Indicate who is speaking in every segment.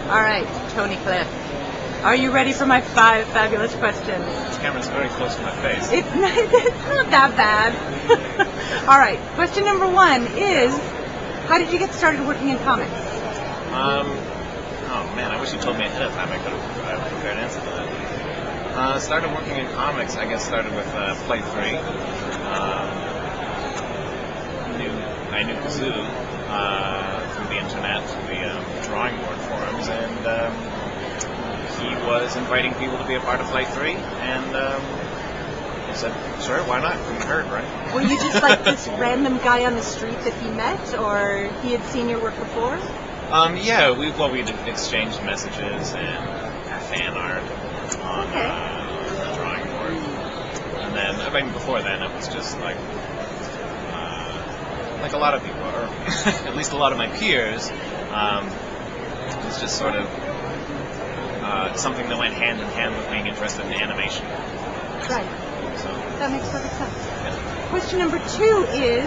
Speaker 1: All right, Tony Cliff. Are you ready for my 5 fabulous questions?
Speaker 2: This camera's very close to my face.
Speaker 1: It's not that bad. All right, question number 1 is, how did you get started working in comics?
Speaker 2: Oh man, I wish you told me ahead of time. I could have prepared an answer to that. Started working in comics, I guess started with Flight 3. I knew Kazoo through the internet, through the drawing board forums, and he was inviting people to be a part of Flight 3, and I said, sure, why not? Couldn't hurt, right?
Speaker 1: Were you just like this random guy on the street that he met, or he had seen your work before?
Speaker 2: Yeah, we'd exchanged messages and fan art on the drawing board. And then, before then, it was just like a lot of people, or at least a lot of my peers, it was just sort of something that went hand in hand with being interested in animation.
Speaker 1: Right.
Speaker 2: So,
Speaker 1: that makes perfect sense.
Speaker 2: Yeah.
Speaker 1: Question number 2 is,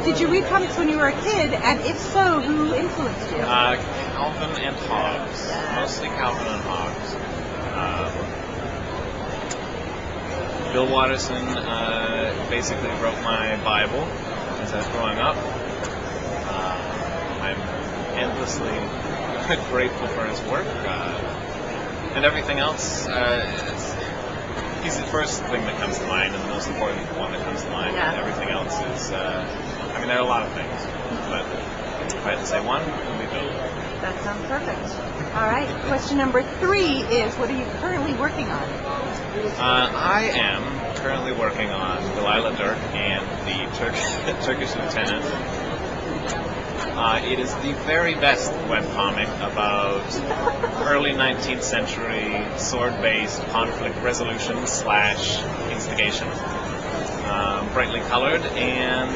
Speaker 1: did you read comics when you were a kid, and if so, who influenced you?
Speaker 2: Calvin and Hobbes. Mostly Calvin and Hobbes. Bill Watterson basically wrote my Bible as I was growing up. I'm endlessly grateful for his work. And everything else, he's the first thing that comes to mind and the most important one that comes to mind.
Speaker 1: Yeah.
Speaker 2: And everything else is, there are a lot of things. But if I had to say one, it would be Bill.
Speaker 1: That sounds perfect. All right. Question number 3 is, what are you currently working on?
Speaker 2: I am currently working on Delilah Dirk and the Turkish Lieutenant. It is the very best webcomic about early 19th century sword-based conflict resolution / instigation. Brightly colored and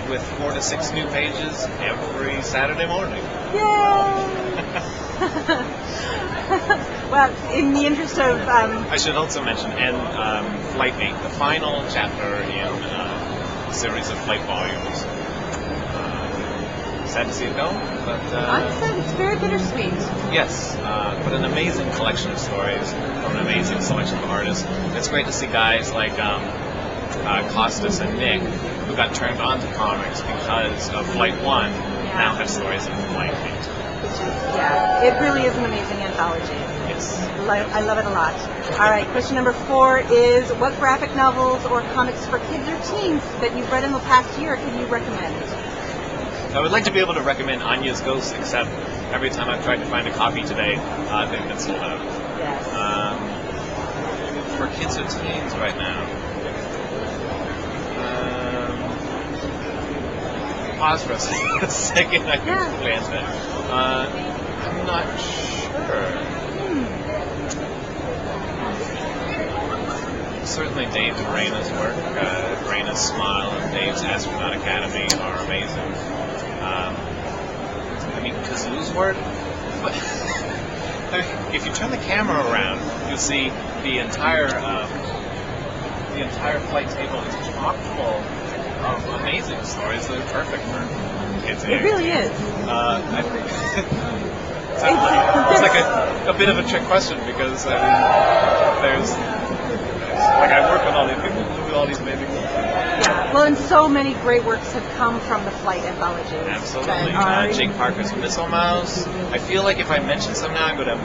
Speaker 2: with 4 to 6 new pages every Saturday morning.
Speaker 1: Yay! Well, in the interest of...
Speaker 2: I should also mention, Flight 8, the final chapter in a series of Flight volumes. Sad to see it go, but...
Speaker 1: I'm sad. It's very bittersweet.
Speaker 2: Yes, but an amazing collection of stories from an amazing selection of artists. It's great to see guys like Costas and Nick, who got turned on to comics because of Flight 1, now have stories in Flight 8.
Speaker 1: Yeah, it really is an amazing anthology.
Speaker 2: Yes.
Speaker 1: I love it a lot. All right, question number 4 is, what graphic novels or comics for kids or teens that you've read in the past year can you recommend?
Speaker 2: I would like to be able to recommend Anya's Ghost, except every time I've tried to find a copy today, they've been sold out.
Speaker 1: Yes.
Speaker 2: For kids or teens right now, pause for a second. I can glance at it. I'm not sure. Certainly Dave and Raina's work, Raina's Smile and Dave's Astronaut Academy are amazing. Kazoo's work, but if you turn the camera around, you'll see the entire flight table is chock full of amazing stories that are perfect for kids.
Speaker 1: It really is.
Speaker 2: I think it's like a bit of a trick question because there's I work with all these people who do all these amazing things.
Speaker 1: Yeah, well, and so many great works have come from the Flight anthology.
Speaker 2: Absolutely. Jake Parker's Missile Mouse. I feel like if I mention some now, I'm going to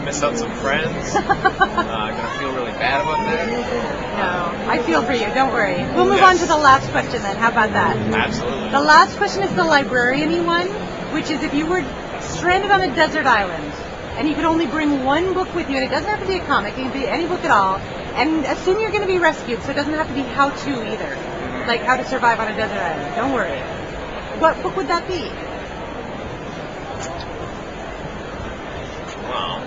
Speaker 2: miss out some friends. I'm going to feel really bad about that.
Speaker 1: No, I feel for you. Don't worry. We'll move on to the last question then. How about that?
Speaker 2: Absolutely.
Speaker 1: The last question is the librarian-y one, which is if you were stranded on a desert island and you could only bring one book with you, and it doesn't have to be a comic, it can be any book at all, and assume you're going to be rescued, so it doesn't have to be how-to either. Like how to survive on a desert island. Don't worry. What book would that be?
Speaker 2: Well,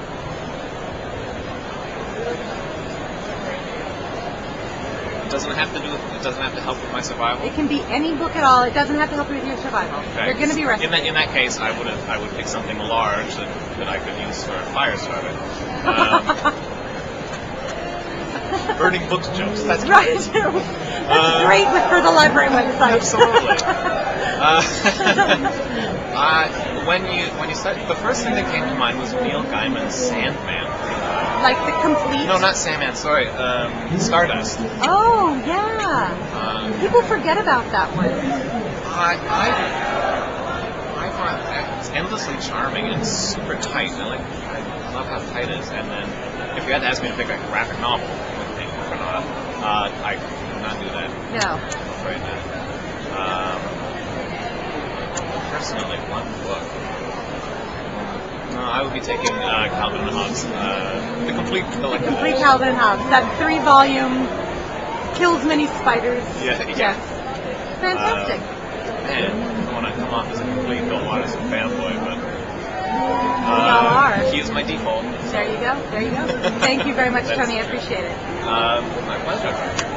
Speaker 2: it doesn't have to help with my survival.
Speaker 1: It can be any book at all. It doesn't have to help with your survival.
Speaker 2: Okay.
Speaker 1: You're going to be rescued.
Speaker 2: In that case, I would pick something large that I could use for fire starter. Burning books jokes. That's
Speaker 1: right. That's great for the library website.
Speaker 2: Absolutely. when you said, the first thing that came to mind was Neil Gaiman's Sandman.
Speaker 1: Like the complete.
Speaker 2: No, not Sandman. Sorry, Stardust.
Speaker 1: Oh yeah. People forget about that one.
Speaker 2: I find it's endlessly charming and super tight. I love how tight it is. And then, if you had to ask me to pick a graphic novel with me or not, I could not do that.
Speaker 1: No.
Speaker 2: I'm afraid not. Personally, one book. No, I would be taking Calvin and Hobbes, the complete collection.
Speaker 1: Complete Calvin and Hobbes. That 3-volume kills many spiders.
Speaker 2: Yeah.
Speaker 1: Yes. Fantastic.
Speaker 2: Man, I don't want to come off as a complete Bill Watterson fanboy, but
Speaker 1: We all are.
Speaker 2: he is my default.
Speaker 1: There you go. There you go. Thank you very much, Tony. I appreciate it.
Speaker 2: My pleasure.